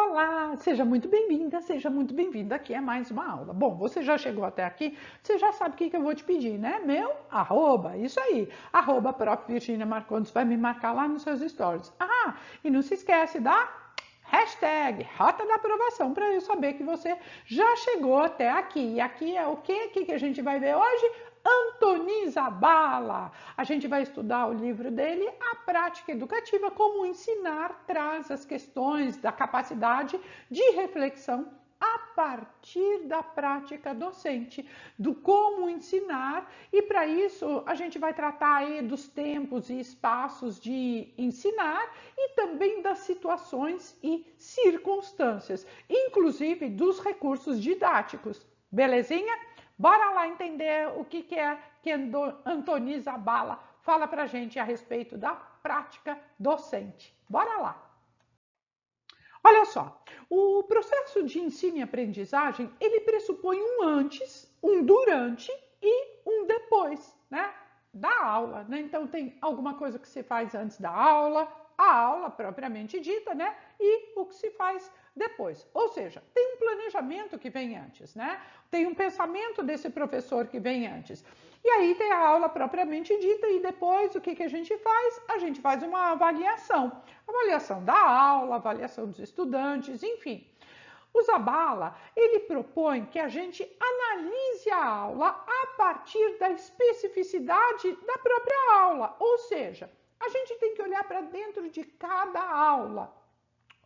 Olá, seja muito bem-vinda, seja muito bem-vindo aqui a mais uma aula. Bom, você já chegou até aqui, você já sabe o que eu vou te pedir, né? Meu arroba, isso aí, arroba Prof. Virginia Marcondes, vai me marcar lá nos seus stories. Ah, e não se esquece da hashtag Rota da Aprovação, para eu saber que você já chegou até aqui. E aqui é o quê? O que a gente vai ver hoje? Antoni Zabala. A gente vai estudar o livro dele, A Prática Educativa, como ensinar, traz as questões da capacidade de reflexão a partir da prática docente, do como ensinar, e para isso a gente vai tratar aí dos tempos e espaços de ensinar e também das situações e circunstâncias, inclusive dos recursos didáticos. Belezinha? Bora lá entender o que é que Antoni Zabala fala pra gente a respeito da prática docente. Bora lá! Olha só, o processo de ensino e aprendizagem, ele pressupõe um antes, um durante e um depois, né? Da aula, né? Então tem alguma coisa que se faz antes da aula, a aula propriamente dita, né? E o que se faz depois. Ou seja, tem um planejamento que vem antes, né? Tem um pensamento desse professor que vem antes. E aí tem a aula propriamente dita e depois o que a gente faz? A gente faz uma avaliação. Avaliação da aula, avaliação dos estudantes, enfim. O Zabala, ele propõe que a gente analise a aula a partir da especificidade da própria aula. Ou seja, a gente tem que olhar para dentro de cada aula,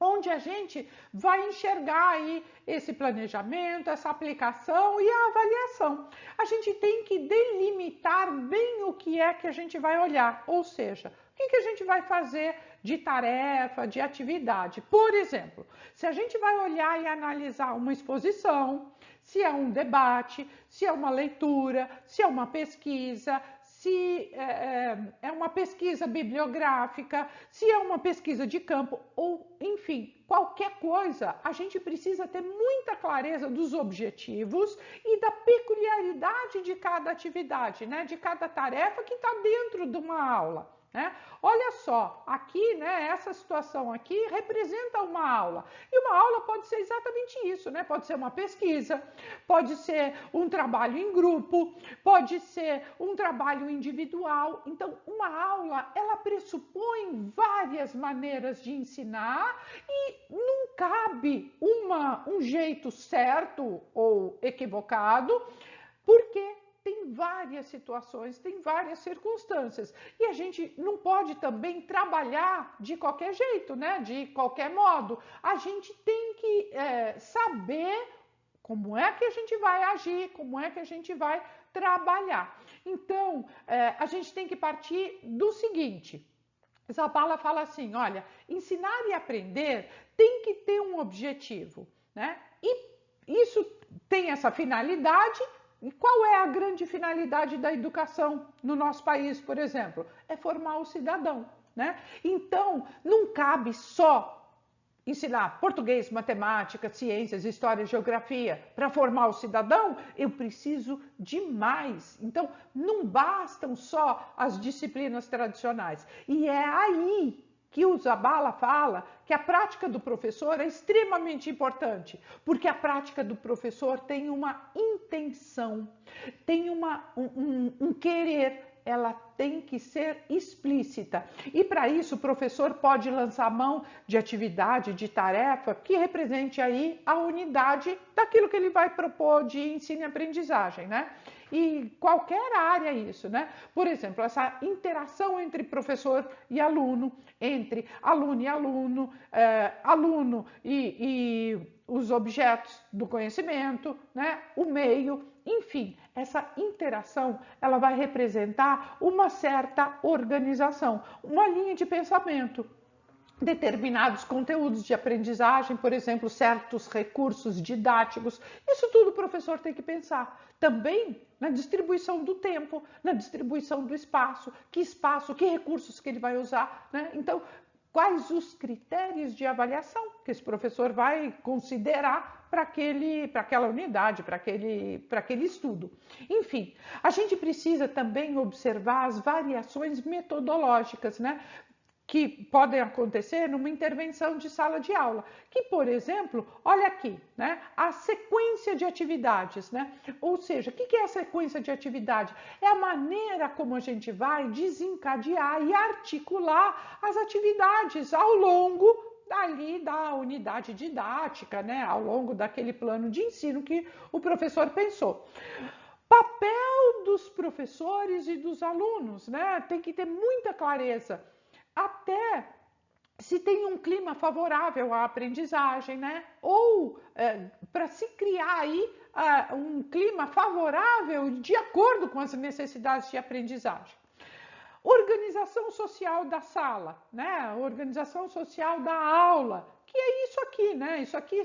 onde a gente vai enxergar aí esse planejamento, essa aplicação e a avaliação. A gente tem que delimitar bem o que é que a gente vai olhar, ou seja, o que a gente vai fazer de tarefa, de atividade. Por exemplo, se a gente vai olhar e analisar uma exposição, se é um debate, se é uma leitura, se é uma pesquisa, se é uma pesquisa bibliográfica, se é uma pesquisa de campo, ou enfim, qualquer coisa, a gente precisa ter muita clareza dos objetivos e da peculiaridade de cada atividade, né? De cada tarefa que está dentro de uma aula. Né? Olha só, aqui, né, essa situação aqui representa uma aula. E uma aula pode ser exatamente isso, né? Pode ser uma pesquisa, pode ser um trabalho em grupo, pode ser um trabalho individual. Então, uma aula, ela pressupõe várias maneiras de ensinar e não cabe um jeito certo ou equivocado, porque tem várias situações, tem várias circunstâncias. E a gente não pode também trabalhar de qualquer jeito, né? De qualquer modo. A gente tem que saber como é que a gente vai agir, como é que a gente vai trabalhar. Então, a gente tem que partir do seguinte. Zabala fala assim, olha, ensinar e aprender tem que ter um objetivo, né? E isso tem essa finalidade. E qual é a grande finalidade da educação no nosso país, por exemplo? É formar o cidadão, né? Então, não cabe só ensinar português, matemática, ciências, história, geografia para formar o cidadão. Eu preciso de mais. Então, não bastam só as disciplinas tradicionais. E é aí que o Zabala fala que a prática do professor é extremamente importante, porque a prática do professor tem uma intenção, tem um querer, ela tem que ser explícita. E para isso o professor pode lançar mão de atividade, de tarefa, que represente aí a unidade daquilo que ele vai propor de ensino e aprendizagem, né? E qualquer área isso, né? Por exemplo, essa interação entre professor e aluno, entre aluno e aluno, aluno e os objetos do conhecimento, né? O meio, enfim, essa interação, ela vai representar uma certa organização, uma linha de pensamento. Determinados conteúdos de aprendizagem, por exemplo, certos recursos didáticos, isso tudo o professor tem que pensar. Também na distribuição do tempo, na distribuição do espaço, que recursos que ele vai usar, né? Então, quais os critérios de avaliação que esse professor vai considerar para aquela unidade, para aquele estudo. Enfim, a gente precisa também observar as variações metodológicas, né? que podem acontecer numa intervenção de sala de aula, que, por exemplo, olha aqui, né, a sequência de atividades, né? Ou seja, o que é a sequência de atividade? É a maneira como a gente vai desencadear e articular as atividades ao longo ali da unidade didática, né, ao longo daquele plano de ensino que o professor pensou. Papel dos professores e dos alunos, né? Tem que ter muita clareza. Até se tem um clima favorável à aprendizagem, né? Ou para se criar aí um clima favorável de acordo com as necessidades de aprendizagem. Organização social da sala, né? Organização social da aula, que é isso aqui, né? Isso aqui,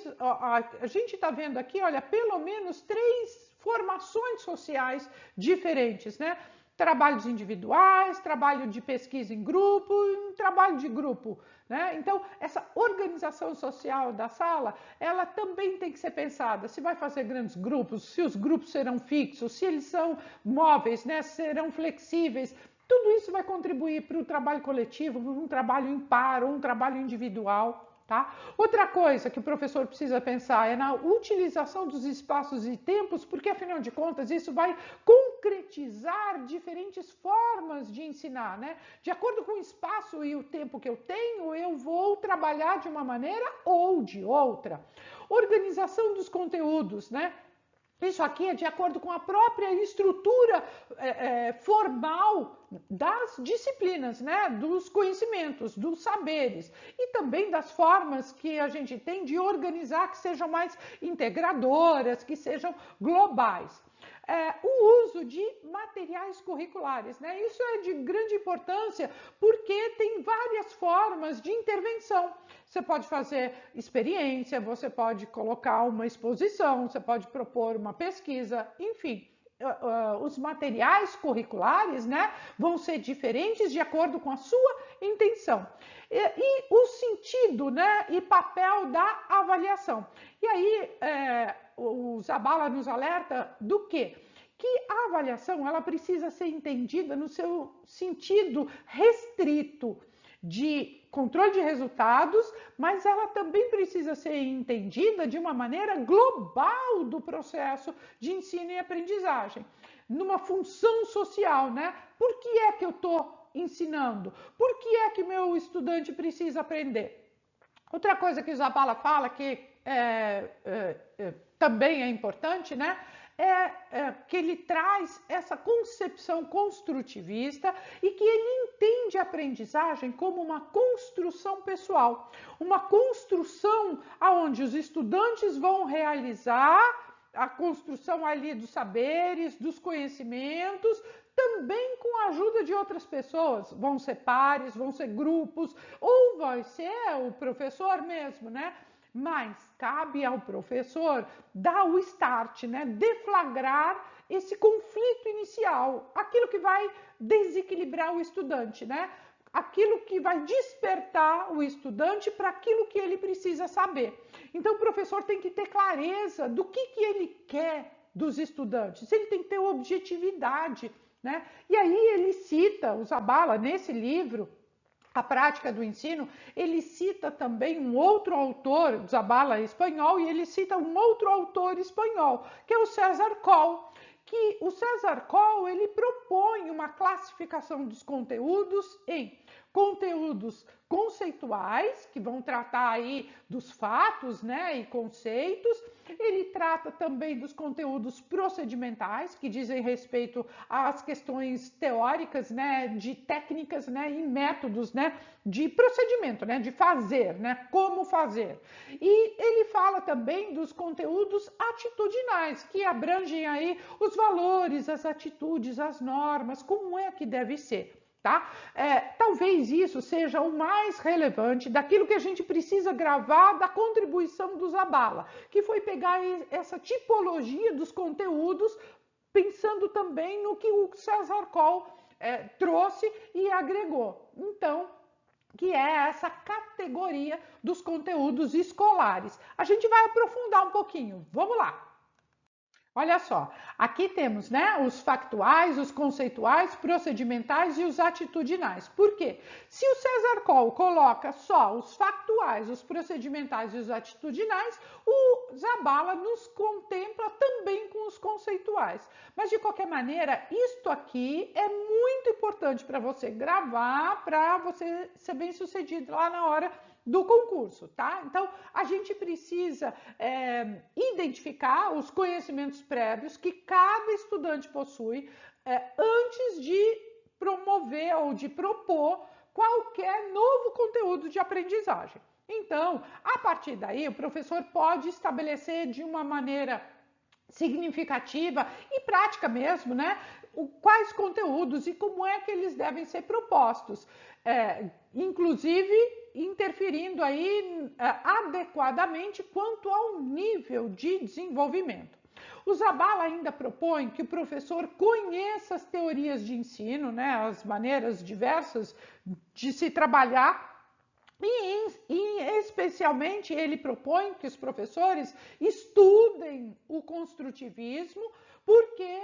a gente está vendo aqui, olha, pelo menos 3 formações sociais diferentes, né? Trabalhos individuais, trabalho de pesquisa em grupo e um trabalho de grupo, né? Então, essa organização social da sala, ela também tem que ser pensada. Se vai fazer grandes grupos, se os grupos serão fixos, se eles são móveis, né? Serão flexíveis. Tudo isso vai contribuir para o trabalho coletivo, para um trabalho em par ou um trabalho individual. Tá? Outra coisa que o professor precisa pensar é na utilização dos espaços e tempos, porque afinal de contas isso vai concretizar diferentes formas de ensinar, né? De acordo com o espaço e o tempo que eu tenho, eu vou trabalhar de uma maneira ou de outra. Organização dos conteúdos, né? Isso aqui é de acordo com a própria estrutura formal das disciplinas, né? Dos conhecimentos, dos saberes e também das formas que a gente tem de organizar que sejam mais integradoras, que sejam globais. O uso de materiais curriculares, né? Isso é de grande importância porque tem várias formas de intervenção. Você pode fazer experiência, você pode colocar uma exposição, você pode propor uma pesquisa, enfim. Os materiais curriculares, né, vão ser diferentes de acordo com a sua intenção. E o sentido, né, e papel da avaliação. E aí, o Zabala nos alerta do quê? Que a avaliação ela precisa ser entendida no seu sentido restrito de controle de resultados, mas ela também precisa ser entendida de uma maneira global do processo de ensino e aprendizagem, numa função social, né? Por que é que eu estou ensinando? Por que é que meu estudante precisa aprender? Outra coisa que o Zabala fala que também é importante, né? Que ele traz essa concepção construtivista e que ele entende a aprendizagem como uma construção pessoal, uma construção onde os estudantes vão realizar a construção ali dos saberes, dos conhecimentos, também com a ajuda de outras pessoas, vão ser pares, vão ser grupos, ou vai ser o professor mesmo, né? Mas cabe ao professor dar o start, né? Deflagrar esse conflito inicial, aquilo que vai desequilibrar o estudante, né? Aquilo que vai despertar o estudante para aquilo que ele precisa saber. Então o professor tem que ter clareza do que ele quer dos estudantes, ele tem que ter objetividade, né? E aí ele cita, o Zabala, nesse livro, A Prática do Ensino, ele cita também um outro autor, Zabala espanhol, e ele cita um outro autor espanhol, que é o César Coll, que o César Coll, ele propõe uma classificação dos conteúdos em conteúdos conceituais, que vão tratar aí dos fatos, né, e conceitos. Ele trata também dos conteúdos procedimentais, que dizem respeito às questões teóricas, né, de técnicas, né, e métodos, né, de procedimento, né, de fazer, né, como fazer. E ele fala também dos conteúdos atitudinais, que abrangem aí os valores, as atitudes, as normas, como é que deve ser. Tá? Talvez isso seja o mais relevante daquilo que a gente precisa gravar da contribuição do Zabala, que foi pegar essa tipologia dos conteúdos, pensando também no que o César Coll trouxe e agregou. Então, que é essa categoria dos conteúdos escolares. A gente vai aprofundar um pouquinho. Vamos lá! Olha só, aqui temos, né, os factuais, os conceituais, procedimentais e os atitudinais. Por quê? Se o César Coll coloca só os factuais, os procedimentais e os atitudinais, o Zabala nos contempla também com os conceituais. Mas, de qualquer maneira, isto aqui é muito importante para você gravar, para você ser bem sucedido lá na hora do concurso, tá? Então, a gente precisa identificar os conhecimentos prévios que cada estudante possui antes de promover ou de propor qualquer novo conteúdo de aprendizagem. Então, a partir daí, o professor pode estabelecer de uma maneira significativa e prática mesmo, né? Quais conteúdos e como é que eles devem ser propostos, inclusive interferindo aí adequadamente quanto ao nível de desenvolvimento. O Zabala ainda propõe que o professor conheça as teorias de ensino, né, as maneiras diversas de se trabalhar. E especialmente ele propõe que os professores estudem o construtivismo, porque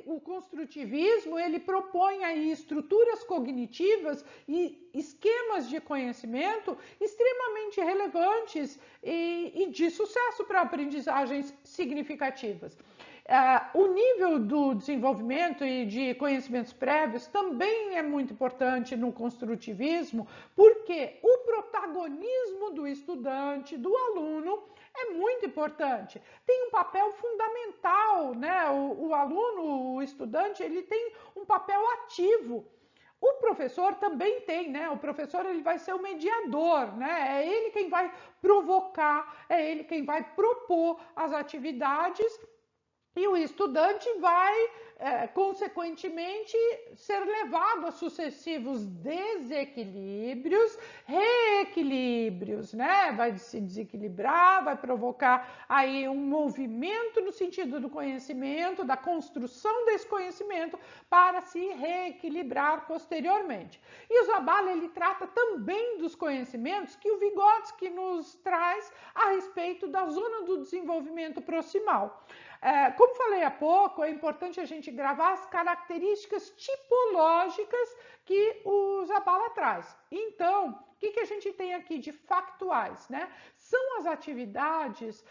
o construtivismo ele propõe aí estruturas cognitivas e esquemas de conhecimento extremamente relevantes e de sucesso para aprendizagens significativas. O nível do desenvolvimento e de conhecimentos prévios também é muito importante no construtivismo, porque o protagonismo do estudante, do aluno, é muito importante. Tem um papel fundamental, né? O aluno, o estudante, ele tem um papel ativo. O professor também tem, né? O professor ele vai ser o mediador, né? É ele quem vai provocar, é ele quem vai propor as atividades. E o estudante vai, consequentemente, ser levado a sucessivos desequilíbrios, reequilíbrios, né? Vai se desequilibrar, vai provocar aí um movimento no sentido do conhecimento, da construção desse conhecimento para se reequilibrar posteriormente. E o Zabala, ele trata também dos conhecimentos que o Vygotsky nos traz a respeito da zona do desenvolvimento proximal. Como falei há pouco, é importante a gente gravar as características tipológicas que o Zabala traz. Então, o que a gente tem aqui de factuais, né? São as atividades,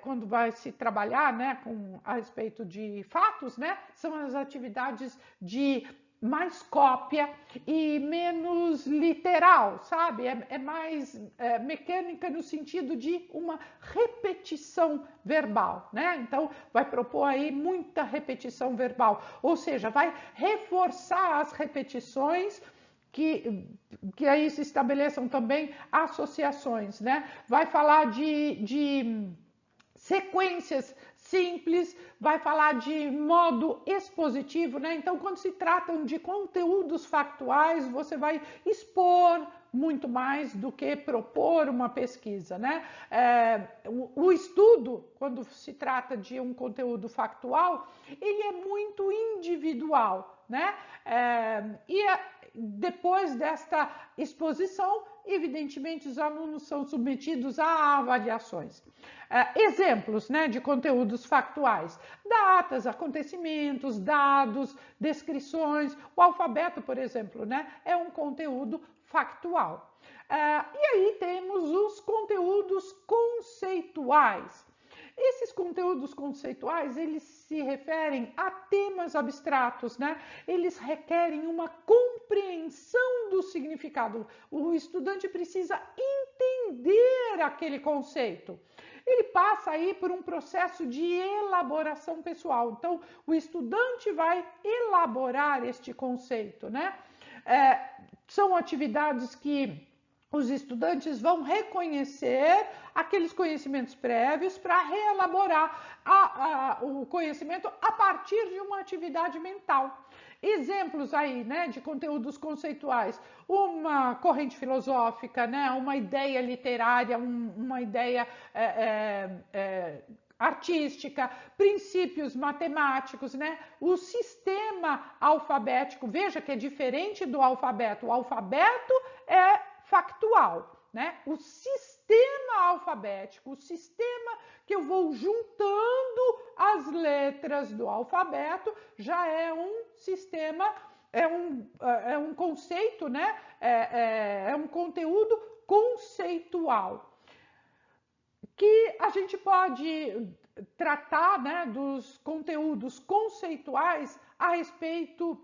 quando vai se trabalhar, né, a respeito de fatos, né? São as atividades de mais cópia e menos literal, sabe? É mais mecânica no sentido de uma repetição verbal, né? Então, vai propor aí muita repetição verbal, ou seja, vai reforçar as repetições que aí se estabeleçam também associações, né? Vai falar de sequências simples, vai falar de modo expositivo, né? Então, quando se tratam de conteúdos factuais, você vai expor muito mais do que propor uma pesquisa, né? O estudo, quando se trata de um conteúdo factual, ele é muito individual, né? Depois desta exposição, evidentemente, os alunos são submetidos a avaliações. Exemplos, né, de conteúdos factuais: datas, acontecimentos, dados, descrições. O alfabeto, por exemplo, né, é um conteúdo factual. E aí temos os conteúdos conceituais. Esses conteúdos conceituais, eles se referem a temas abstratos, né? Eles requerem uma compreensão do significado. O estudante precisa entender aquele conceito. Ele passa aí por um processo de elaboração pessoal. Então, o estudante vai elaborar este conceito, né? São atividades que os estudantes vão reconhecer aqueles conhecimentos prévios para reelaborar o conhecimento a partir de uma atividade mental. Exemplos aí, né, de conteúdos conceituais: uma corrente filosófica, né, uma ideia literária, uma ideia artística, princípios matemáticos, né? O sistema alfabético, veja que é diferente do alfabeto. O alfabeto é factual, né? O sistema sistema alfabético, o sistema que eu vou juntando as letras do alfabeto, já é um sistema, é um conceito, né? É um conteúdo conceitual, que a gente pode tratar, né, dos conteúdos conceituais a respeito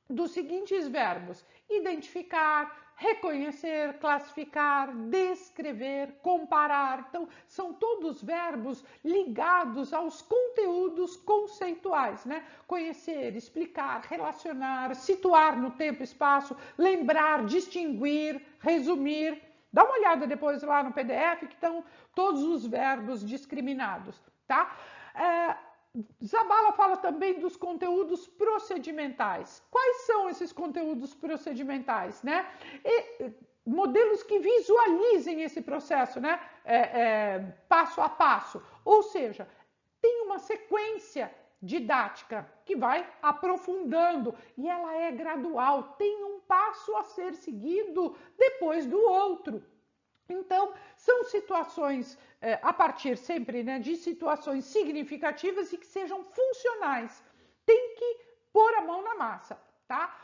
dos seguintes verbos: identificar, reconhecer, classificar, descrever, comparar. Então, são todos verbos ligados aos conteúdos conceituais, né? Conhecer, explicar, relacionar, situar no tempo e espaço, lembrar, distinguir, resumir. Dá uma olhada depois lá no PDF que estão todos os verbos discriminados, tá? Zabala fala também dos conteúdos procedimentais. Quais são esses conteúdos procedimentais, né? Modelos que visualizem esse processo, né? Passo a passo. Ou seja, tem uma sequência didática que vai aprofundando e ela é gradual, tem um passo a ser seguido depois do outro. Então, são situações, a partir sempre, né, de situações significativas e que sejam funcionais. Tem que pôr a mão na massa, tá?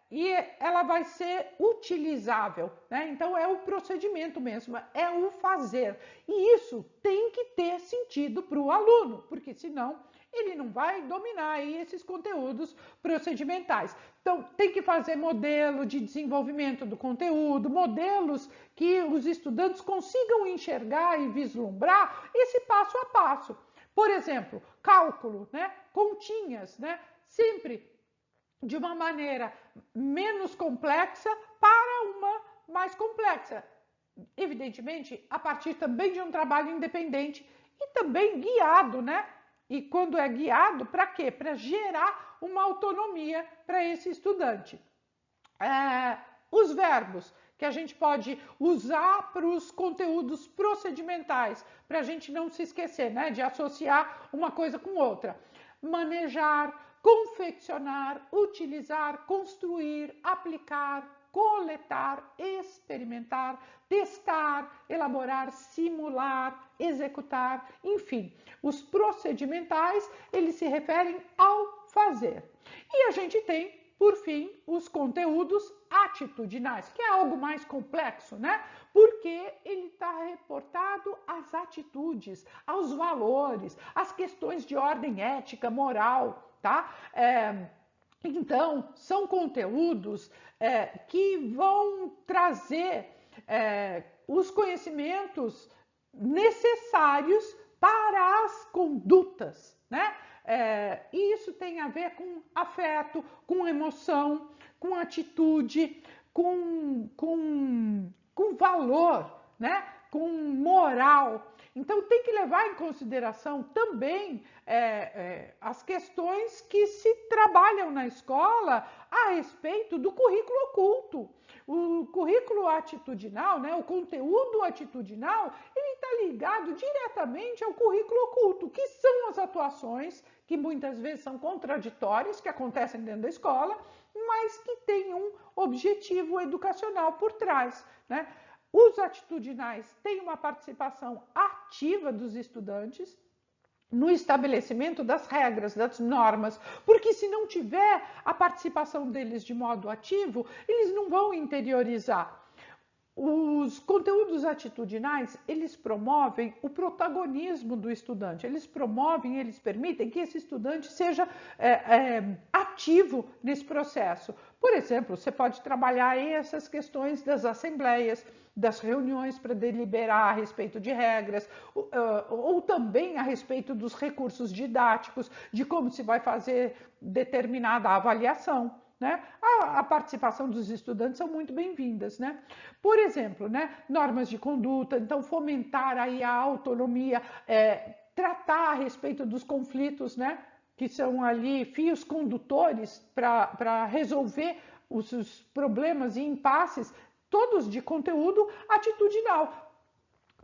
E ela vai ser utilizável, né? Então, é o procedimento mesmo, é o fazer. E isso tem que ter sentido para o aluno, porque senão ele não vai dominar aí esses conteúdos procedimentais. Então, tem que fazer modelo de desenvolvimento do conteúdo, modelos que os estudantes consigam enxergar e vislumbrar esse passo a passo. Por exemplo, cálculo, né? Continhas, né? Sempre de uma maneira menos complexa para uma mais complexa. Evidentemente, a partir também de um trabalho independente e também guiado, né? E quando é guiado, para quê? Para gerar uma autonomia para esse estudante. Os verbos que a gente pode usar para os conteúdos procedimentais, para a gente não se esquecer, né, de associar uma coisa com outra. Manejar, confeccionar, utilizar, construir, aplicar, coletar, experimentar, testar, elaborar, simular, executar, enfim. Os procedimentais, eles se referem ao fazer. E a gente tem, por fim, os conteúdos atitudinais, que é algo mais complexo, né? Porque ele está reportado às atitudes, aos valores, às questões de ordem ética, moral, tá? Então, são conteúdos que vão trazer os conhecimentos necessários para as condutas, né? E isso tem a ver com afeto, com emoção, com atitude, com valor, né? Com moral. Então, tem que levar em consideração também as questões que se trabalham na escola a respeito do currículo oculto. O currículo atitudinal, né, o conteúdo atitudinal, ele está ligado diretamente ao currículo oculto, que são as atuações que muitas vezes são contraditórias, que acontecem dentro da escola, mas que têm um objetivo educacional por trás, né? Os atitudinais têm uma participação ativa dos estudantes no estabelecimento das regras, das normas, porque se não tiver a participação deles de modo ativo, eles não vão interiorizar. Os conteúdos atitudinais, eles promovem o protagonismo do estudante, eles permitem que esse estudante seja ativo nesse processo. Por exemplo, você pode trabalhar aí essas questões das assembleias, das reuniões para deliberar a respeito de regras, ou também a respeito dos recursos didáticos, de como se vai fazer determinada avaliação. Né? A participação dos estudantes são muito bem-vindas, né? Por exemplo, né, normas de conduta, então fomentar aí a autonomia, tratar a respeito dos conflitos, né, que são ali fios condutores para resolver os problemas e impasses, todos de conteúdo atitudinal.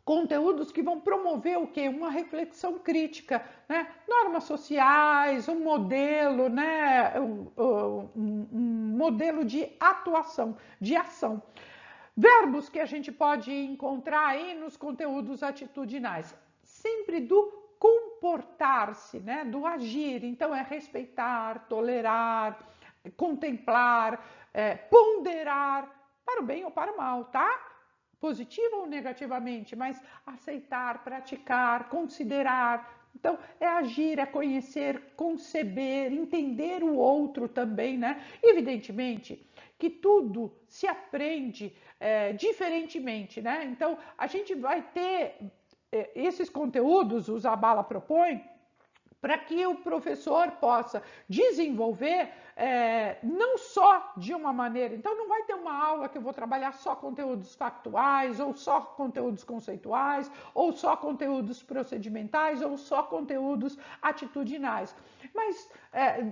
Conteúdos que vão promover o quê? Uma reflexão crítica, né? Normas sociais, um modelo, né? Um modelo de atuação, de ação. verbos que a gente pode encontrar aí nos conteúdos atitudinais. Sempre do comportar-se, né? Do agir. Então, é respeitar, tolerar, contemplar, ponderar, para o bem ou para o mal, tá? Positiva ou negativamente, mas aceitar, praticar, considerar. Então, é agir, é conhecer, conceber, entender o outro também, né? Evidentemente que tudo se aprende diferentemente, né? Então, a gente vai ter esses conteúdos, o Zabala propõe, para que o professor possa desenvolver não só de uma maneira. Então, não vai ter uma aula que eu vou trabalhar só conteúdos factuais, ou só conteúdos conceituais, ou só conteúdos procedimentais, ou só conteúdos atitudinais. Mas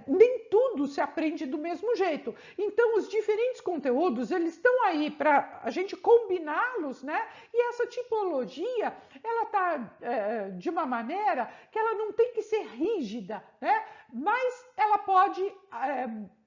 nem tudo se aprende do mesmo jeito. Então, os diferentes conteúdos, eles estão aí para a gente combiná-los, né? E essa tipologia, ela está de uma maneira que ela não tem que ser rígida, né? Mas ela pode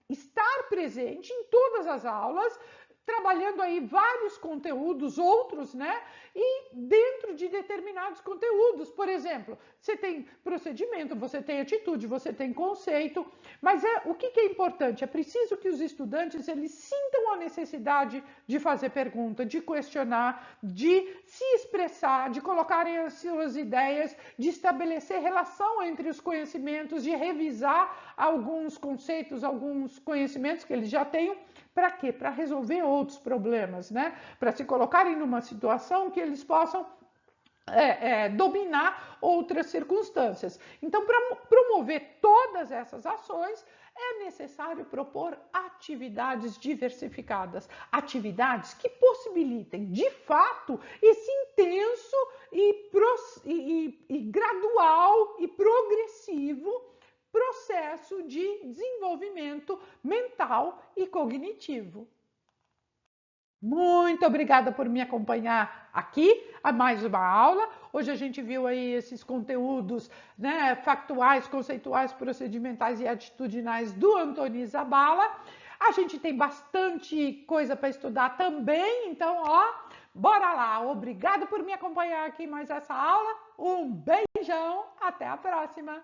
estar presente em todas as aulas, trabalhando aí vários conteúdos, outros, né? E dentro de determinados conteúdos, por exemplo, você tem procedimento, você tem atitude, você tem conceito, mas o que é importante? É preciso que os estudantes, eles sintam a necessidade de fazer pergunta, de questionar, de se expressar, de colocarem as suas ideias, de estabelecer relação entre os conhecimentos, de revisar alguns conceitos, alguns conhecimentos que eles já tenham. Para quê? Para resolver outros problemas, né? Para se colocarem numa situação que eles possam dominar outras circunstâncias. Então, para promover todas essas ações, é necessário propor atividades diversificadas, atividades que possibilitem, de fato, esse intenso e gradual e progressivo processo de desenvolvimento mental e cognitivo. Muito obrigada por me acompanhar aqui a mais uma aula. Hoje a gente viu aí esses conteúdos, né, factuais, conceituais, procedimentais e atitudinais do Antoni Zabala. A gente tem bastante coisa para estudar também, então, ó, bora lá. Obrigado por me acompanhar aqui mais essa aula. Um beijão, até a próxima.